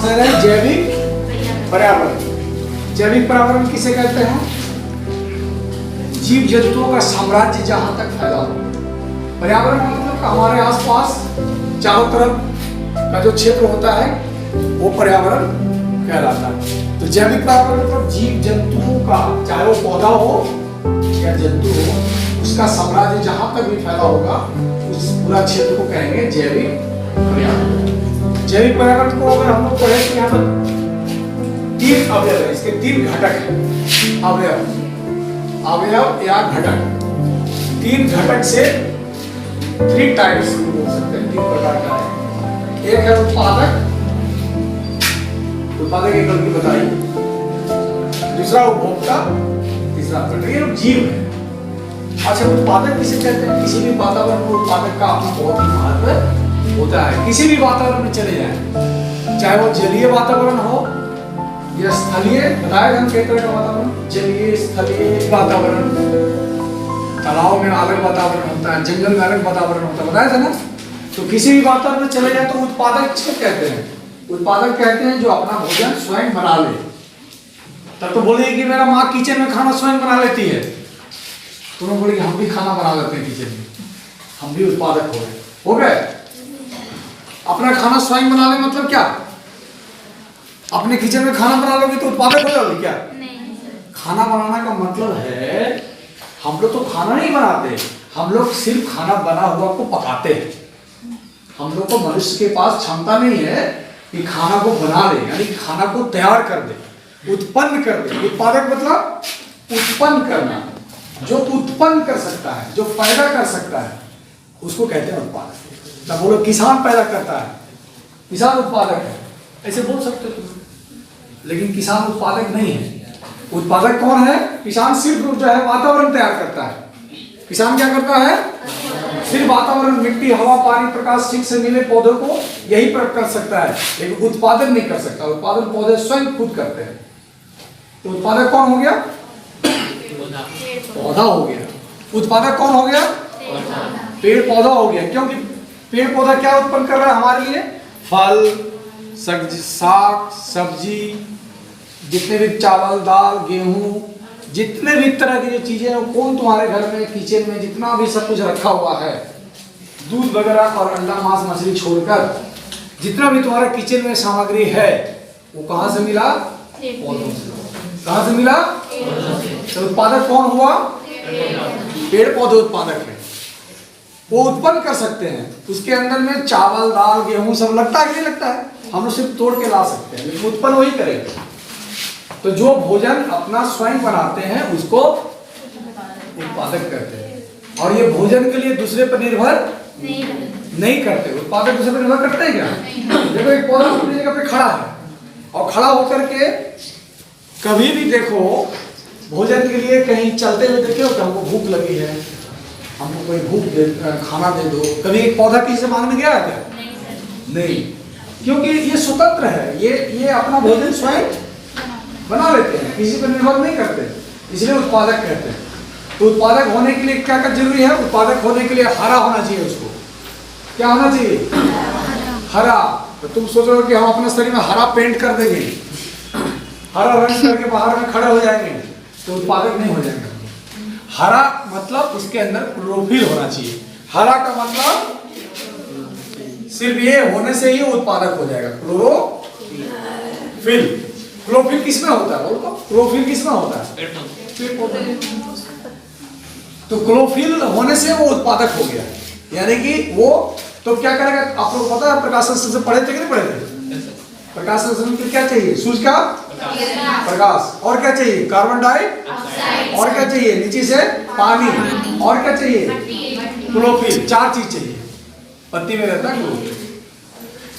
Answer है जैविक पर्यावरण। जैविक पर्यावरण किसे कहते हैं? जीव जंतुओं का साम्राज्य जहां तक फैला हो। पर्यावरण मतलब हमारे आसपास चारों तरफ का जो क्षेत्र होता है वो पर्यावरण कहलाता है। तो जैविक पर्यावरण मतलब जीव जंतुओं का, चाहे वो पौधा हो या जंतु हो, उसका साम्राज्य जहां तक भी फैला होगा उस पूरा क्षेत्र को कहेंगे जैविक पर्यावरण। जैविक पर्यावरण को अगर हम लोग पढ़े तो यहाँ पर 3 अवयव है, इसके 3 घटक है। अवयव या घटक, 3 घटक से 3 टाइप्स बोल सकते हैं, 3 प्रकार का है। एक है उत्पादक, उत्पादक एक गलती बताई, दूसरा उपभोक्ता, तीसरा घटक। ये जीव है। अच्छा, उत्पादक किसे कहते हैं? किसी भी वातावरण में उत्पादक का अपना बहुत ही महत्व होता है। किसी भी वातावरण में चले जाएं, चाहे वो जलीय वातावरण हो या स्थलीय, बताया हम कई तरह का वातावरण, जलीय स्थलीय वातावरण, तालाब में अलग वातावरण होता है, जंगल में अलग वातावरण होता है, बताया था ना। तो किसी भी वातावरण में चले जाए तो उत्पादक किसको कहते हैं? उत्पादक कहते हैं जो अपना भोजन स्वयं बना ले। तब तो बोलिए कि मेरा माँ किचन में खाना स्वयं बना लेती है, तो मैं बोलेगी हम भी खाना बना लेते हैं किचन में, हम भी उत्पादक हो गए। अपना खाना स्वयं बना ले मतलब क्या? अपने किचन में खाना बना लोगे तो उत्पादक हो जाओगे क्या? नहीं। खाना बनाना का मतलब है हम लोग तो खाना नहीं बनाते, हम लोग सिर्फ खाना बना हुआ को पकाते हैं। हम लोग को, मनुष्य के पास क्षमता नहीं है कि खाना को बना ले, यानी खाना को तैयार कर दे, उत्पन्न कर दे। उत्पादक मतलब उत्पन्न करना, जो उत्पन्न कर सकता है, जो पैदा कर सकता है, उसको कहते हैं उत्पादक। ना बोलो किसान पैदा करता है, किसान उत्पादक है, ऐसे बोल सकते हो, लेकिन किसान उत्पादक नहीं है। उत्पादक कौन है? किसान सिर्फ जो है वातावरण तैयार करता है। किसान क्या करता है? सिर्फ वातावरण, मिट्टी, हवा, पानी, प्रकाश ठीक से मिले पौधों को यही प्रयोग कर सकता है, लेकिन उत्पादन नहीं कर सकता। उत्पादन पौधे स्वयं खुद करते हैं। तो उत्पादक कौन हो गया? पौधा हो गया। उत्पादक कौन हो गया? पेड़ पौधा हो गया। क्योंकि पेड़ पौधा क्या उत्पन्न कर रहा है हमारे लिए? फल, साग, सब्जी, जितने भी चावल, दाल, गेहूं, जितने भी तरह की जो चीजें हैं, कौन तुम्हारे घर में किचन में जितना भी सब कुछ रखा हुआ है, दूध वगैरह और अंडा, मांस, मछली छोड़कर जितना भी तुम्हारे किचन में सामग्री है वो कहां से मिला? पौधों से। कहां से मिला? तो उत्पादक कौन हुआ? पेड़ पौधे उत्पादक है। वो उत्पन्न कर सकते हैं। उसके अंदर में चावल, दाल, गेहूं सब लगता है कि नहीं लगता है? हम लोग सिर्फ तोड़ के ला सकते हैं, लेकिन उत्पन्न वही करेंगे। तो जो भोजन अपना स्वयं बनाते हैं उसको उत्पादक कहते हैं। और ये भोजन के लिए दूसरे पर निर्भर नहीं करते। उत्पादक दूसरे पर निर्भर करते हैं क्या? देखो एक पौधा अपनी जगह पे खड़ा है और खड़ा होकर के कभी भी देखो भोजन के लिए कहीं चलते हुए देखे हो कि हमको भूख लगी है, हमको कोई भूख दे, खाना दे दो, कभी एक पौधा किसी से मांगने गया है क्या? नहीं, क्योंकि ये स्वतंत्र है। ये अपना भोजन स्वयं बना लेते हैं, किसी पर निर्भर नहीं करते, इसलिए उत्पादक कहते हैं। तो उत्पादक होने के लिए क्या जरूरी है? उत्पादक होने के लिए हरा होना चाहिए। उसको क्या होना चाहिए? हरा। तो तुम सोच रहे हो कि हम अपने शरीर में हरा पेंट कर देंगे, हरा रंग करके बाहर में खड़े हो जाएंगे, तो उत्पादक नहीं हो जाएंगे। हरा मतलब उसके अंदर क्लोरोफिल होना चाहिए। हरा का मतलब सिर्फ ये होने से ही उत्पादक हो जाएगा। क्लोरोफिल। क्लोरोफिल किसमें होता है? क्लोरोफिल किसमें होता है? तो क्लोरोफिल होने से वो उत्पादक हो गया, यानी कि वो तो क्या करेगा? आप लोग पता है प्रकाश संश्लेषण पढ़े थे कि नहीं पढ़े थे? प्रकाश संश्लेषण के क्या चाहिए? सूर्य का प्रकाश, और क्या चाहिए? कार्बन डाइऑक्साइड, और क्या चाहिए? नीचे से पानी, और क्या चाहिए? क्लोरोफिल। 4 चीज चाहिए। पत्ती में रहता है क्लोरोफिल।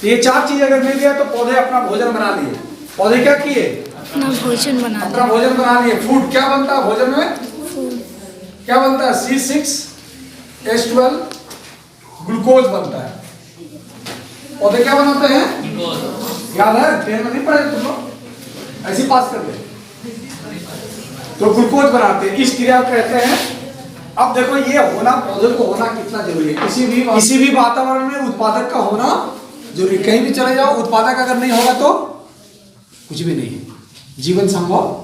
ये 4 चीज अगर मिल गया तो पौधे अपना भोजन बना लिए। पौधे क्या किए? अपना भोजन बना लिए। फूड क्या बनता है भोजन में? क्या बनता है? C6H12 ग्लूकोज बनता है। पौधे क्या बनाते हैं? याद है? 10 में नहीं पढ़े तुम लोग? ऐसे पास कर दे। तो ग्लूकोज बनाते हैं, इस क्रिया को कहते हैं। अब देखो ये होना, पौधे को होना कितना जरूरी है। किसी भी वातावरण में उत्पादक का होना जरूरी। कहीं भी चले जाओ, उत्पादक अगर नहीं होगा तो कुछ भी नहीं है, जीवन संभव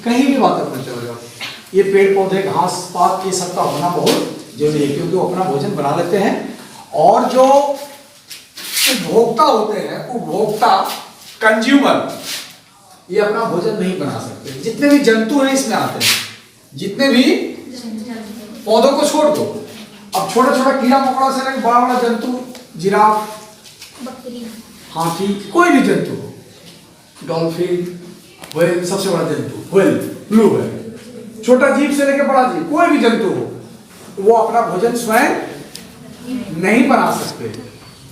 कहीं भी वातावरण चले जाओ। ये पेड़ पौधे घास पात ये सब का होना बहुत जरूरी है, क्योंकि वो अपना भोजन बना लेते हैं। और जो उपभोक्ता होते हैं, उपभोक्ता कंज्यूमर, ये अपना भोजन नहीं बना सकते। जितने भी जंतु हैं इसमें आते हैं, जितने भी पौधों को छोड़ दो, अब छोटा छोटा कीड़ा मकोड़ा से लेकर बड़ा बड़ा जंतु, जिराफ, बकरी, हाथी, कोई भी जंतु हो, डॉल्फिन, व्हेल, सबसे बड़ा जंतु व्हेल, ब्लू व्हेल, छोटा जीव से लेकर बड़ा जीव, कोई भी जंतु हो, वो अपना भोजन स्वयं नहीं बना सकते।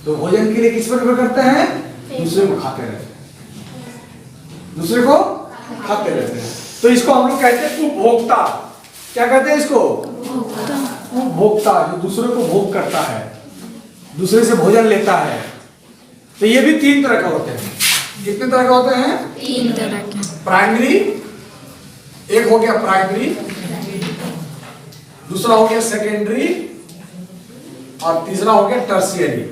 तो भोजन के लिए किस पर निर्भर करते हैं? दूसरे को खाते रहते हैं, दूसरे को खाते रहते हैं। तो इसको हम लोग कहते हैं उपभोक्ता। क्या कहते हैं इसको? उपभोक्ता, जो दूसरे को भोग करता है, दूसरे से भोजन लेता है। तो ये भी 3 तरह का होते हैं। कितने तरह का होते हैं? 3 तरह के। प्राइमरी, एक हो गया प्राइमरी, दूसरा हो गया सेकेंडरी, और तीसरा हो गया टर्शियरी।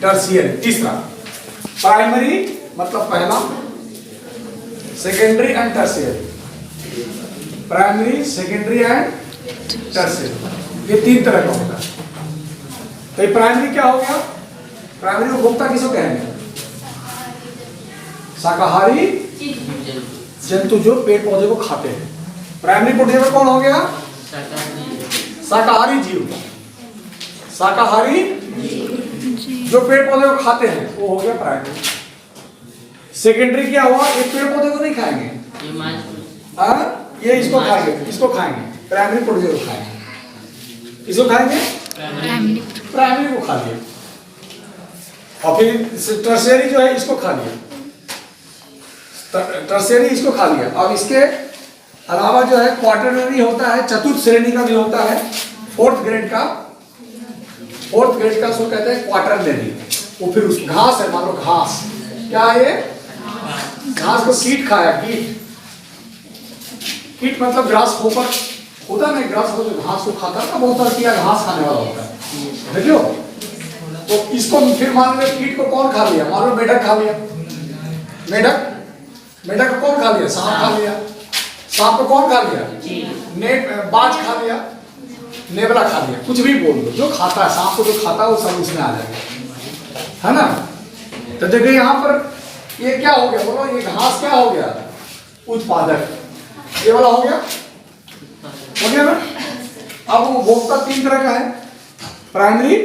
टर्शियरी तीसरा, प्राइमरी मतलब पहला, secondary and tertiary. Primary, secondary and tertiary, ये 3 तरह का होता है। तो ये प्राइमरी क्या हो गया? प्राइमरी उपभोक्ता किसको कहेंगे? शाकाहारी जंतु जो पेड़ पौधे को खाते हैं। प्राइमरी प्रोड्यूसर कौन हो गया? शाकाहारी जीव। शाकाहारी जो पेड़ पौधे को खाते हैं वो हो गया प्राइमरी। सेकेंडरी क्या हुआ? ये पेड़ पौधे को नहीं खाएंगे, ये इसको खाएंगे, इसको खाएंगे, प्राइमरी प्रोड्यूसर को खाएंगे। इसको खाएंगे, प्राइमरी को खा लिया। और फिर टर्शियरी जो है इसको खा लिया, टर्शियरी इसको खा लिया। अब इसके अलावा जो है क्वार्टरनरी होता है, चतुर्थ श्रेणी का भी होता है, 4th ग्रेड का, 4th ग्रेड का उसको कहते हैं क्वार्टरनरी। वो फिर उस घास है, मान लो घास, क्या है ये? घास को कीट खाया, कीट, कीट मतलब ग्रास होपर होता है, ग्रास होपर जो घास को खाता है, बहुत सारा कीड़ा घास खाने वाला होता है, देखियो। तो इसको फिर मान लो कीट को कौन खा लिया? मान लो मेढक खा लिया, मेढक, मेढक को कौन खा लिया? सांप खा लिया। सांप को कौन खा लिया? बाज खा लिया, नेवला खा लिया, कुछ भी बोल दो, जो खाता है, सांप को जो खाता है वो सब उसमें आ जाएगा, है ना। तो देखिए यहाँ पर ये क्या हो गया? बोलो, ये घास क्या हो गया? उत्पादक। ये वाला हो गया, हो गया ना। अब वो उपभोक्ता 3 तरह का है, primary,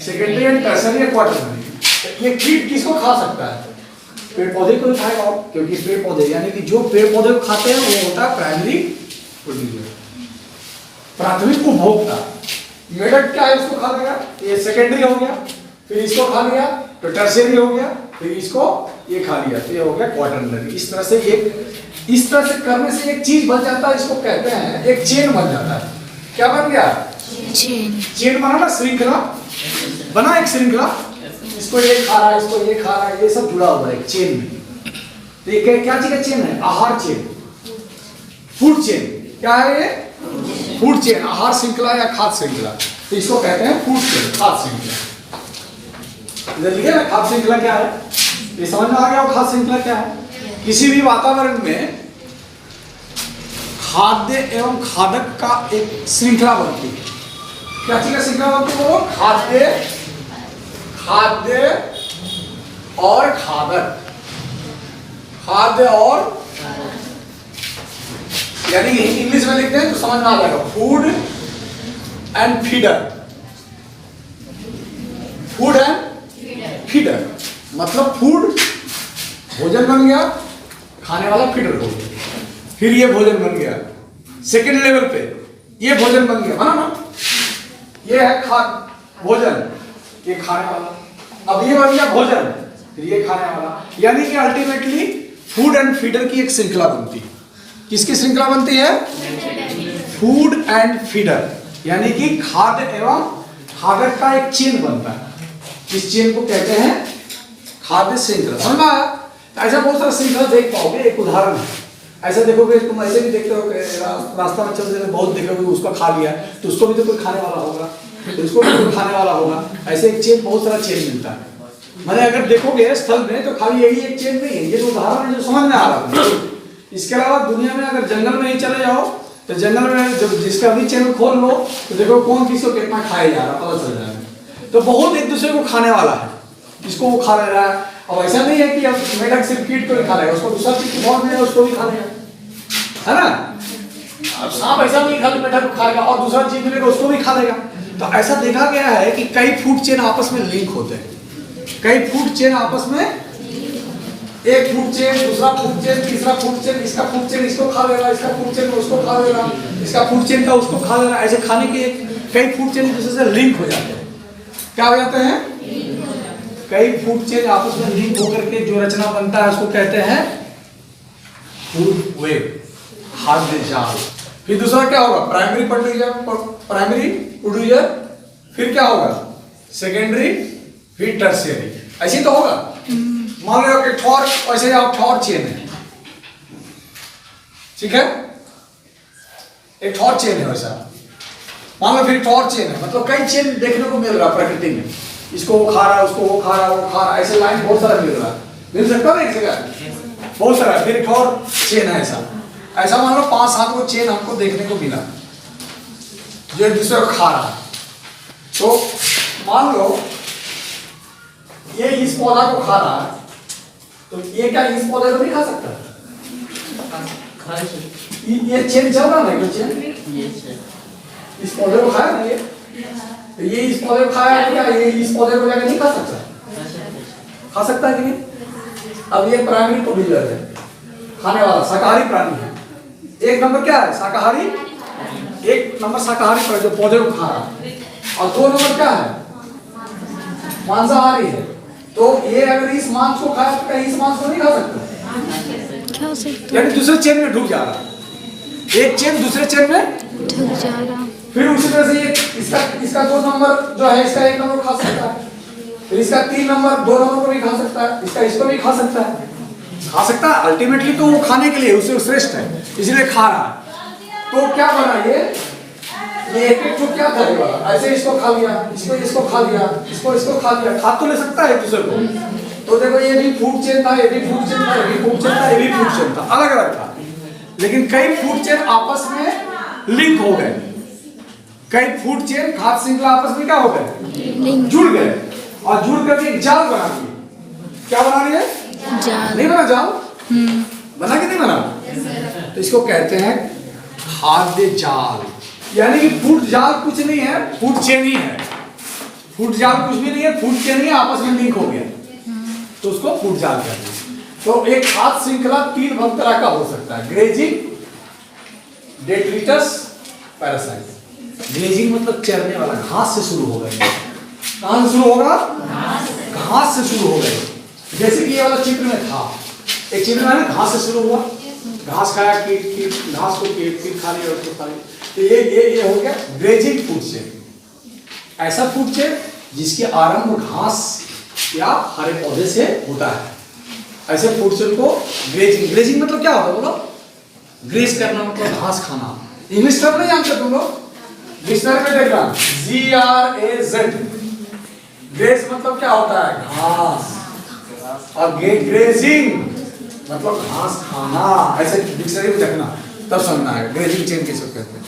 secondary and tertiary, quaternary. ये कीट किसको खा सकता है? पेड़ पौधे को खाएगा, क्योंकि पेड़ पौधे यानी कि जो पेड़ पौधे को खाते हैं वो होता है प्राइमरी प्रोड्यूसर, प्राथमिक उपभोक्ता। मेढक क्या है? इसको खा लेगा, ये सेकेंडरी हो गया। फिर इसको खा लिया तो टर्शियरी हो गया, फिर इसको ये खा लिया तो ये हो गया क्वार्टरनरी। इस तरह से इस तरह से करने से एक चीज बन जाता है, इसको कहते हैं एक चेन बन जाता है। क्या बन गया? चेन। चेन बना ना, श्रृंखला बना, एक श्रृंखला, इसको ये खा रहा है, इसको ये खा रहा है, ये सब जुड़ा हुआ है एक चेन में। तो ये क्या चीज का चेन है? आहार चेन, फूड चेन। क्या है ये? फूड चेन, आहार श्रृंखला या खाद्य श्रृंखला। तो इसको कहते हैं फूड चेन, खाद्य श्रृंखला। इधर लिखे ना खाद्य श्रृंखला क्या है? ये समझ में आ गया खाद्य श्रृंखला क्या है? किसी भी वातावरण में खाद्य एवं खादक का एक श्रृंखला बनती है। क्या चीज का श्रृंखला बनती है? वो खाद्य, खाद्य और खादक, खाद्य और, यानी इंग्लिश में लिखते हैं तो समझ में आ जाएगा, food and feeder. Food and feeder मतलब फूड भोजन बन गया, खाने वाला फीडर हो गया, फिर ये भोजन बन गया। सेकेंड लेवल पे ये भोजन बन गया, है ना, ये है भोजन, ये खाने वाला। अब ये बन गया भोजन, फिर ये खाने वाला। यानी कि अल्टीमेटली फूड एंड फीडर की एक श्रृंखला बनती है। किसकी श्रृंखला बनती है? फूड एंड फीडर, यानी कि खाद्य एवं खादक का एक चेन बनता है। इस चेन को कहते हैं खाद्य श्रृंखला। समझ में आया? ऐसा बहुत सारा श्रृंखला देख पाओगे। एक उदाहरण है, ऐसा देखोगे, तुम ऐसे भी देखते हो, रास्ता में चलते बहुत देखोगे, उसका खा लिया तो उसको भी तो कोई खाने वाला होगा, तो उसको भी कोई खाने वाला होगा। ऐसे एक चेन, बहुत सारा चेन मिलता है। मैंने अगर देखोगे स्थल में तो खाली यही एक चेन नहीं है, ये तो उदाहरण है जो समझ में आ रहा है। इसके अलावा दुनिया में अगर जंगल में ही चले जाओ तो जंगल में जब जिसका भी चेन खोल लो तो देखो कौन किसको कितना खाया जा रहा पता चल जाएगा। तो बहुत एक दूसरे को खाने वाला है, इसको वो खा ले रहा है। अब ऐसा नहीं है कि अब मेढक सिर्फ कीट को ही खा लेगा, उसको दूसरा चीज की बहुत है उसको भी खा लेगा, है ना। अब सांप ऐसा नहीं खाली मेढक को खाएगा और दूसरा चीज मिलेगा उसको भी खा लेगा। तो ऐसा देखा गया है कि कई फूड चेन आपस में लिंक होते हैं, कई फूड चेन आपस में, एक फूड चेन दूसरा फूड चेन तीसरा फूड चेन, इसका फूड चेन इसको खा लेगा, इसका फूड चेन उसको खा लेगा, इसका फूड चेन का उसको खा लेगा। ऐसे खाने के कई फूड चेन एक दूसरे से लिंक हो जाते हैं। क्या हो जाते हैं? कई फूड चेन आपस में लिंक होकर के जो रचना बनता है उसको कहते हैं फूड वेब, खाद्य जाल। फिर दूसरा क्या होगा? प्राइमरी प्रोड्यूसर, फिर क्या होगा? सेकेंडरी, फिर टर्शियरी। ऐसे तो होगा। मान लो कि ठोर, ऐसे आप ठोर चेन है, ठीक है, एक ठोर चेन है वैसा। मान लो फिर ठोर चेन है, मतलब कई चेन देखने को मिल रहा है प्रकृति में, इसको वो खा रहा है, उसको वो खा रहा है, वो खा रहा है, ऐसे लाइन बहुत सारा मिल रहा है, मिल सकता है एक जगह, बहुत सारा। फिर एक और चेन है ऐसा, ऐसा मान लो 5-7 को चेन हमको देखने को मिला जो एक दूसरे को खा रहा है। तो मान लो ये इस पौधा को खा रहा है, तो ये क्या इस पौधे को नहीं खा सकता? ये चेन चल रहा है, चेन इस पौधे को खाया ना, ये इस पौधे को खाया, क्या ये इस पौधे को जाकर नहीं खा सकता? खा सकता है कि नहीं? अब ये प्राइमरी प्रोड्यूसर है, खाने वाला शाकाहारी प्राणी है। एक नंबर क्या है? शाकाहारी, एक नंबर शाकाहारी प्राणी जो पौधे को खा रहा है, और 2 नंबर क्या है? मांसाहारी है। तो ये अगर इस मांस को खाया तो कहीं इस मांस को नहीं खा सकता, यानी दूसरे चेन में ढुक जा रहा है, एक चेन दूसरे चेन में ढुक जा रहा। फिर उसी तरह से ये इसका 2 नंबर जो है इसका 1 नंबर खा सकता है, फिर इसका 3 नंबर 2 नंबर को भी खा सकता है, इसका इसको भी खा सकता है, खा सकता है। अल्टीमेटली तो वो खाने के लिए उससे श्रेष्ठ है, इसलिए खा रहा है। तो क्या बना ये एक तो क्या था? ऐसे इसको खा लिया, इसको खा लिया, इसको खा लिया, खा तो ले सकता है दूसरे को। तो देखो ये भी फूड चेन था, ये भी फूड चेन था, ये भी फूड चेन था, ये भी फूड चेन था, अलग अलग था, लेकिन कई फूड चेन आपस में लिंक हो गए। कई फूड चेन खाद्य श्रृंखला आपस में क्या हो गए? जुड़ गए, और जुड़ करके एक जाल बना दिए। क्या बना दिए? जाल। नहीं बना जाल? बना कि नहीं बना? तो इसको कहते हैं खाद्य जाल। यानी कि फूड जाल कुछ नहीं है, फूड चेन ही है। फूड जाल कुछ भी नहीं है, फूड चेन ही आपस में लिंक हो गया, तो उसको फूड जाल कहते हैं। तो एक खाद्य श्रृंखला 3 तरह का हो सकता है: ग्रेजिंग, डेट्रिटस, पैरासाइट। ग्रेजिंग मतलब चरने वाला, घास से शुरू होगा। कहां से शुरू होगा? घास से शुरू होगा। जैसे कि ये वाला चित्र में था, एक चित्र में घास से शुरू हुआ, घास खाया, कीट घास को कीट खा लिया, उसको खा लिया। तो ये हो गया ग्रेजिंग फूड चेन। ऐसा फूड चेन जिसके आरंभ घास या हरे पौधे से होता है, ऐसे फूड चेन को ग्रेजिंग मतलब क्या होता है बोलो? ग्रेज करना मतलब घास खाना। इंग्लिश टर्म नहीं जानते तुम लोग? डिक्शनरी में देखना GRAZ। ग्रेज मतलब क्या होता है? घास। और ग्रेजिंग मतलब घास खाना, ऐसे डिक्शनरी में देखना, तब समझना है ग्रेजिंग चेन किसको कहते हैं।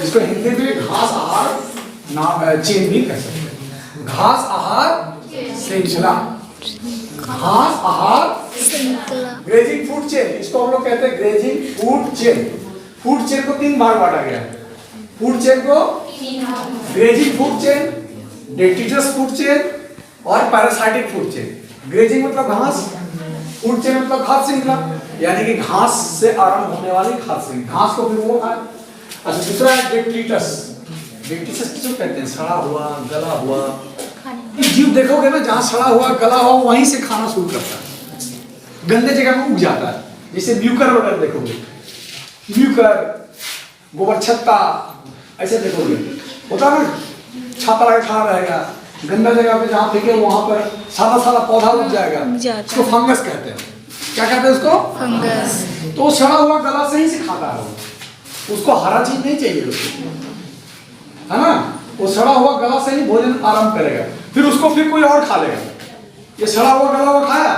इसको हिंदी में घास आहार चेन भी कह सकते हैं। घास आहार श्रृंखला, घास आहार श्रृंखला, ग्रेजिंग फूड चेन, इसको हम लोग कहते हैं grazing food chain. Food chain को 3 भाग बांटा गया है। फूड चेन को grazing food chain, detritus food chain और पैरासाइटिक फूड चेन। ग्रेजिंग मतलब घास, फूड चेन मतलब खाद्य श्रृंखला, यानी कि घास से आरंभ होने वाली खाद्य श्रृंखला, घास को फिर वो खाए। अच्छा, दूसरा है डेट्रिटस। डेट्रिटस किसको कहते हैं? सड़ा हुआ, गला हुआ जीव। देखोगे ना, जहाँ सड़ा हुआ गला हुआ वहीं से खाना शुरू करता है, गंदे जगह में उग जाता है। जैसे म्यूकर वगैरह देखोगे, म्यूकर, गोबर छत्ता, ऐसे देखोगे होता है ना, छाता लगा खड़ा रहेगा, गंदा जगह पे जहाँ फेंके वहां पर सादा पौधा उग जाएगा, उसको फंगस कहते हैं। क्या कहते हैं उसको? फंगस। तो सड़ा हुआ गला से ही से खाता है, उसको हरा चीज नहीं चाहिए उसको, है ना। वो सड़ा हुआ गला से ही भोजन आरंभ करेगा, फिर उसको फिर कोई और खा लेगा, ये सड़ा हुआ गला हुआ खाया,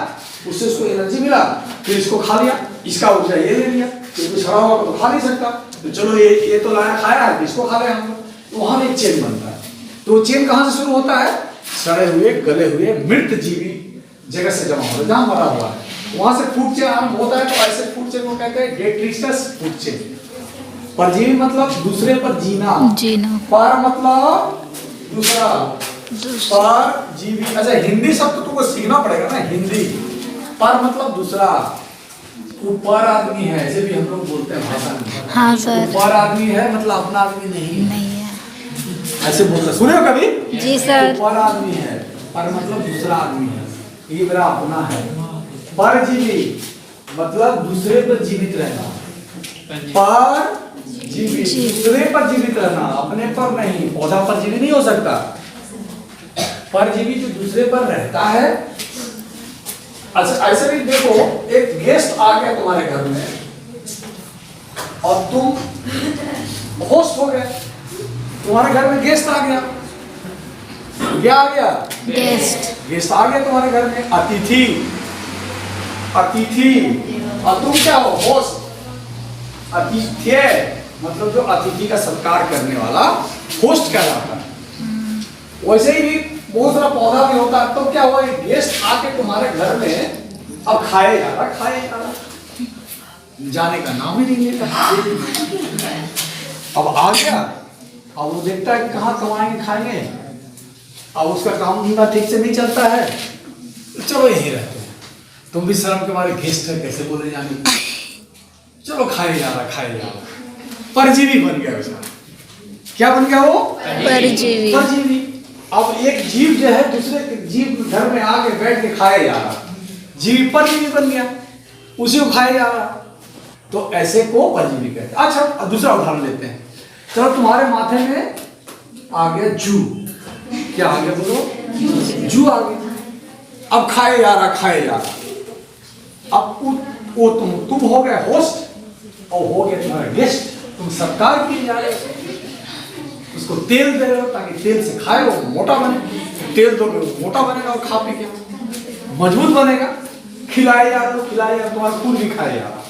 उससे उसको एनर्जी मिला, फिर इसको खा लिया, इसका ऊर्जा ये ले लिया, क्योंकि सड़ा हुआ तो खा नहीं सकता, तो चलो ये तो लाया खाया है, इसको खा लिया हम लोग, तो वहां में एक चेन बनता है। तो चेन कहां से शुरू होता है? सड़े हुए गले हुए मृत जीवी जगह से जमा होता है, जहां मरा हुआ है, वहां से फूड चेन आरंभ होता है। तो ऐसे फूड चेन को कहते हैं डेट्रिटस फूड चेन। परजीवी मतलब दूसरे पर जीना, जीना, पर मतलब दूसरा, पर जीवी। अच्छा हिंदी शब्द तो तुमको सीखना पड़ेगा ना, हिंदी। पर मतलब दूसरा, ऊपर आदमी है, ऐसे भी हम लोग बोलते हैं भाषा में। हाँ सर। ऊपर आदमी है मतलब अपना आदमी नहीं, नहीं है। ऐसे बोलते सुने हो कभी? जी सर। ऊपर आदमी है, पर मतलब दूसरा आदमी है, ये मेरा अपना है। परजीवी मतलब दूसरे पर जीवित रहना, पर जीवित दूसरे पर जीवित रहना, अपने पर नहीं। पौधा पर जीवित नहीं हो सकता, परजीवी जो दूसरे पर रहता है। अच्छा ऐसे भी देखो, एक गेस्ट आ गया तुम्हारे घर में और तुम होस्ट हो गए, तुम्हारे घर में गेस्ट आ गया, क्या आ गया? गेस्ट आ गया तुम्हारे घर में, अतिथि, अतिथि। और तुम क्या हो? होस्ट। अतिथ्य मतलब जो अतिथि का सत्कार करने वाला होस्ट कहलाता है। वैसे ही भी बहुत सारा पौधा भी होता है। तो क्या हुआ, एक गेस्ट आके तुम्हारे घर में अब खाए जा रहा, जाने का नाम ही नहीं लेता। अब आ गया, अब वो देखता है कि कहाँ कमाएंगे खाएंगे, अब उसका काम धंधा ठीक से नहीं चलता है, चलो यहीं रहते हैं। तुम भी शर्म के मारे गेस्ट है, कैसे बोले जाने, चलो खाए जा रहा। परजीवी बन गया उसका। क्या बन गया वो? परजीवी। अब एक जीव जो है दूसरे के जीव घर में आके बैठ के खाया जा रहा, जीव परजीवी बन गया, उसी को खाया जा रहा, तो ऐसे को परजीवी कहते हैं। अच्छा दूसरा उदाहरण लेते हैं। चलो तुम्हारे माथे में आ गया जू, क्या आ गया बोलो? जू आ गया। अब खाए जा रहा। अब वो तुम हो गए होस्ट और हो गए तुम्हारा गेस्ट, तुम सत्कार किए जा रहे हो, उसको तेल दे रहे हो ताकि तेल से खाए, वो मोटा बने, तेल दोगे वो मोटा बनेगा और खा पी के मजबूत बनेगा। खिलाए जा रहे हो, तुम्हारा खून भी खाए जा रहा,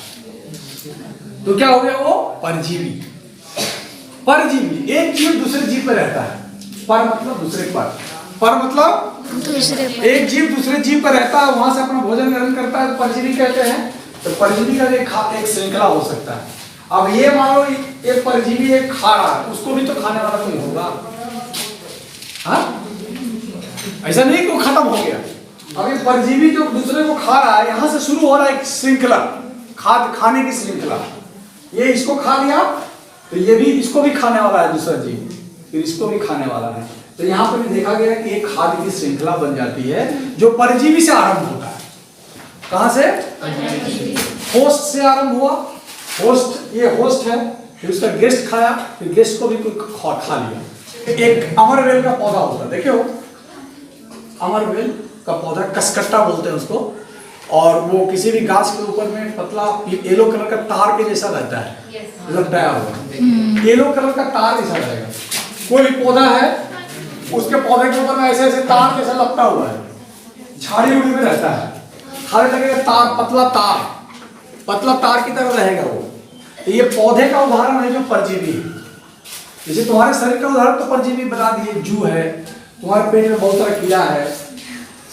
तो क्या हो गया वो? परजीवी। परजीवी एक जीव दूसरे जीव पर रहता है, पर मतलब दूसरे पर मतलब दूसरे पर। एक जीव दूसरे जीव पर रहता है, वहां से अपना भोजन ग्रहण करता है, तो परजीवी कहते हैं। तो परजीवी का एक श्रृंखला हो सकता है। अब ये मान लो एक परजीवी एक खा रहा है, उसको भी तो खाने वाला कोई होगा, हाँ? ऐसा नहीं कि वो खत्म हो गया। अब ये परजीवी जो दूसरे को खा रहा है, यहां से शुरू हो रहा है एक श्रृंखला, खाने की श्रृंखला। ये इसको खा लिया तो ये भी इसको भी खाने वाला है दूसरा जीव, फिर इसको भी खाने वाला है। तो यहाँ पर भी देखा गया कि एक खाद्य की श्रृंखला बन जाती है जो परजीवी से आरंभ होता है। कहां से? होस्ट से आरंभ हुआ। होस्ट, ये होस्ट है, फिर उसका गेस्ट खाया, फिर गेस्ट को भी कोई खा लिया। एक अमरवेल का पौधा होता है, देखे हो? अमरवेल का पौधा, कसकट्टा बोलते हैं उसको, और वो किसी भी घास के ऊपर में पतला येलो कलर का तार के जैसा रहता है, लपटाया हुआ येलो कलर का तार जैसा रहेगा। कोई पौधा है, उसके पौधे के ऊपर में ऐसे ऐसे तार जैसा लपटा हुआ है, झाड़ी उड़ी में रहता है, खाली लगेगा तार, पतला तार की तरह रहेगा वो। ये पौधे का उदाहरण है जो परजीवी है। जैसे तुम्हारे शरीर का उदाहरण तो परजीवी बता दिए, जू है, तुम्हारे पेट में बहुत सारा कीड़ा है,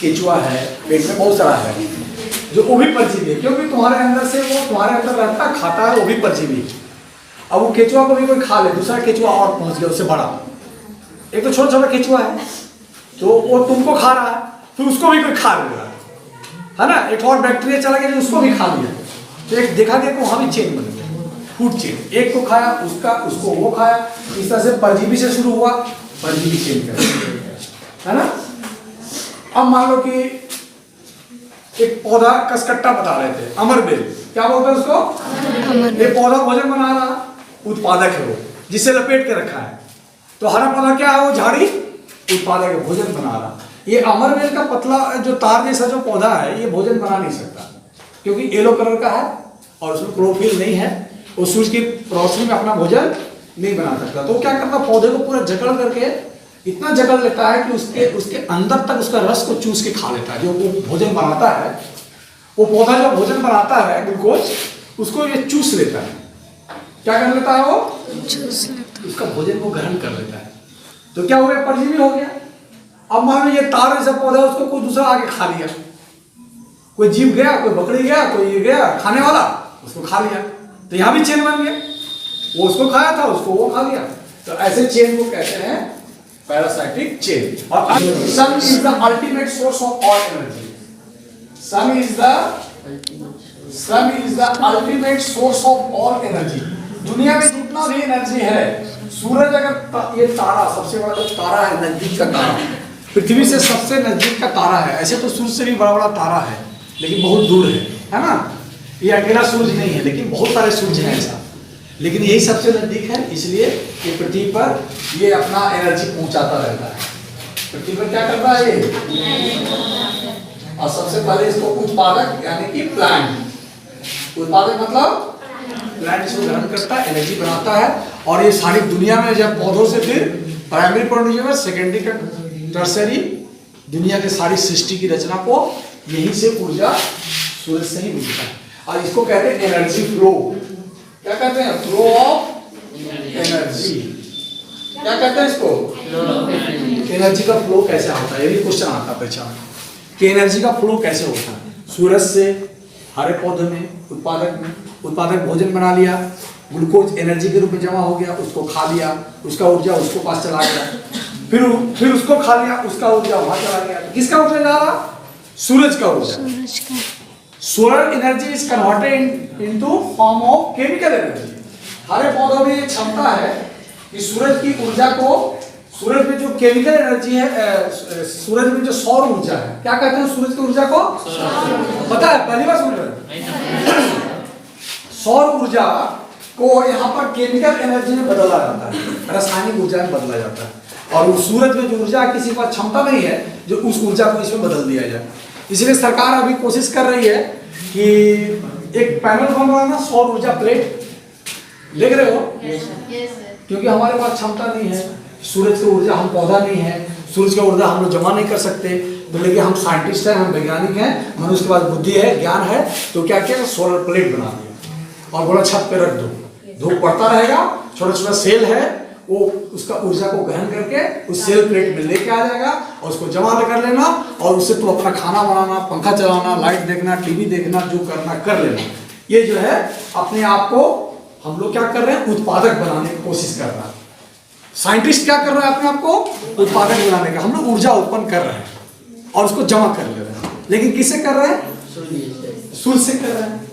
केचुआ है, पेट में बहुत सारा है, जो वो भी परजीवी है, क्योंकि तुम्हारे अंदर से वो तुम्हारे अंदर रहता है, खाता है, वो भी परजीवी। अब वो केचुआ को भी कोई खा ले, दूसरा केचुआ और पहुंच गया उससे बड़ा, एक तो छोटा छोटा केचुआ है तो वो तुमको खा रहा है, फिर उसको भी कोई खा लेगा, है ना? एक और बैक्टीरिया चला गया जो उसको भी खा लिया, तो एक देखा गया कि वहां भी चेन बन गया, फूड चेन। एक को खाया, उसको वो खाया, इस तरह से परजीवी से शुरू हुआ, परजीवी चेन कर, है ना? अब मान लो कि एक पौधा कसकट्टा बता रहे थे, अमरबेल, क्या बोलते हैं उसको? ये पौधा भोजन बना रहा, उत्पादक है वो, जिससे लपेट के रखा है। तो हरा पौधा क्या है? वो झाड़ी उत्पादक है, भोजन बना रहा। ये अमरबेल का पतला जो तार जैसा जो पौधा है, ये भोजन बना नहीं सकता, क्योंकि येलो कलर का है और उसमें क्लोरोफिल नहीं है, वो सूरज की रोशनी में अपना भोजन नहीं बना सकता। तो क्या करता? पौधे को पूरा जकड़ करके इतना जकड़ लेता है कि उसके उसके अंदर तक उसका रस को चूस के खा लेता है। जो वो भोजन बनाता है, वो पौधा जो भोजन बनाता है ग्लूकोज, उसको ये चूस लेता है। क्या कर लेता है वो? चूस लेता उसका भोजन को ग्रहण कर लेता है। तो क्या हो गया? परजीवी हो गया। अब मान लो ये तार जैसा पौधा, उसको कोई दूसरा आके खा लिया, कोई जीव गया, कोई बकरी गया, कोई ये गया खाने वाला, उसको खा लिया, तो यहाँ भी चेन बन गया। वो उसको खाया था, उसको वो खा लिया। तो ऐसे चेन को कहते हैं पैरासाइटिक चेन। और sun is the ultimate source of all energy. Sun is the ultimate source of all energy. दुनिया में जितना भी एनर्जी है, सूरज अगर ये तारा सबसे बड़ा जो तारा है, नजदीक का तारा, पृथ्वी से सबसे नजदीक का तारा है। ऐसे तो सूर्य से भी बड़ा बड़ा तारा है, लेकिन बहुत दूर है ना। ये अकेला सूरज नहीं है, लेकिन बहुत सारे सूरज हैं ऐसा, लेकिन यही सबसे नजदीक है। इसलिए ये पृथ्वी पर ये अपना एनर्जी पहुंचाता रहता है। पृथ्वी पर क्या करता है ये? और सबसे पहले इसको उत्पादक यानी कि प्लांट, उत्पादक मतलब प्लांट इसको ग्रहण करता है, एनर्जी बनाता है। और ये सारी दुनिया में जब पौधों से फिर प्राइमरी प्रोड्यूसर, सेकेंडरी का टर्सरी, दुनिया के सारी सृष्टि की रचना को यहीं से ऊर्जा सूरज से ही मिलता है। और इसको कहते हैं एनर्जी फ्लो। क्या कहते हैं? Flow of energy. क्या कहते हैं इसको? एनर्जी का फ्लो कैसे होता है? ये भी क्वेश्चन आता है परीक्षा में कि एनर्जी का फ्लो कैसे होता है। सूरज से हरे पौधे में, उत्पादक भोजन बना लिया, ग्लूकोज एनर्जी के रूप में जमा हो गया, उसको खा लिया, उसका ऊर्जा उसको पास चला गया, फिर उसको खा लिया, उसका ऊर्जा वहां चला गया। किसका ऊर्जा जा रहा? सूरज का ऊर्जा। सूरज का solar energy is converted into form of chemical energy. हरे पौधों में ये क्षमता है कि सूरज की ऊर्जा को, सूरज में जो केमिकल एनर्जी है, सूरज में जो सौर ऊर्जा है, क्या कहते हैं सूरज की ऊर्जा को? पता है? पहली बार सुन रहे? सौर ऊर्जा को यहाँ पर केमिकल एनर्जी में बदला जाता है, रासायनिक ऊर्जा में बदला जाता है। और उस सूरज में जो ऊर्जा है, किसी के पास क्षमता नहीं है जो उस ऊर्जा को इसमें बदल दिया जाए। इसलिए सरकार अभी कोशिश कर रही है कि एक पैनल बन रहा है ना, सौर ऊर्जा प्लेट, देख रहे हो? क्योंकि हमारे पास क्षमता नहीं है, सूरज की ऊर्जा, हम पौधा नहीं है, सूरज की ऊर्जा हम लोग जमा नहीं कर सकते। तो लेकिन हम साइंटिस्ट हैं, हम वैज्ञानिक हैं, मनुष्य के पास बुद्धि है, ज्ञान है, तो क्या किया? सोलर प्लेट बना दिया और बोला छत पे रख दो, धूप पड़ता रहेगा, छोटा छोटा सेल है, वो उसका ऊर्जा को ग्रहण करके उस सेल प्लेट में लेके आ जाएगा और उसको जमा कर लेना, और उससे तुम अपना खाना बनाना, पंखा चलाना, लाइट देखना, टीवी देखना, जो करना कर लेना। ये जो है अपने आप को हम लोग क्या कर रहे हैं? उत्पादक बनाने की कोशिश कर रहा है। साइंटिस्ट क्या कर रहा है? अपने आप को उत्पादक बनाने का। हम लोग ऊर्जा उत्पन्न कर रहे हैं और उसको जमा कर ले रहे हैं, लेकिन किससे कर रहे हैं? सूर्य से कर रहे हैं।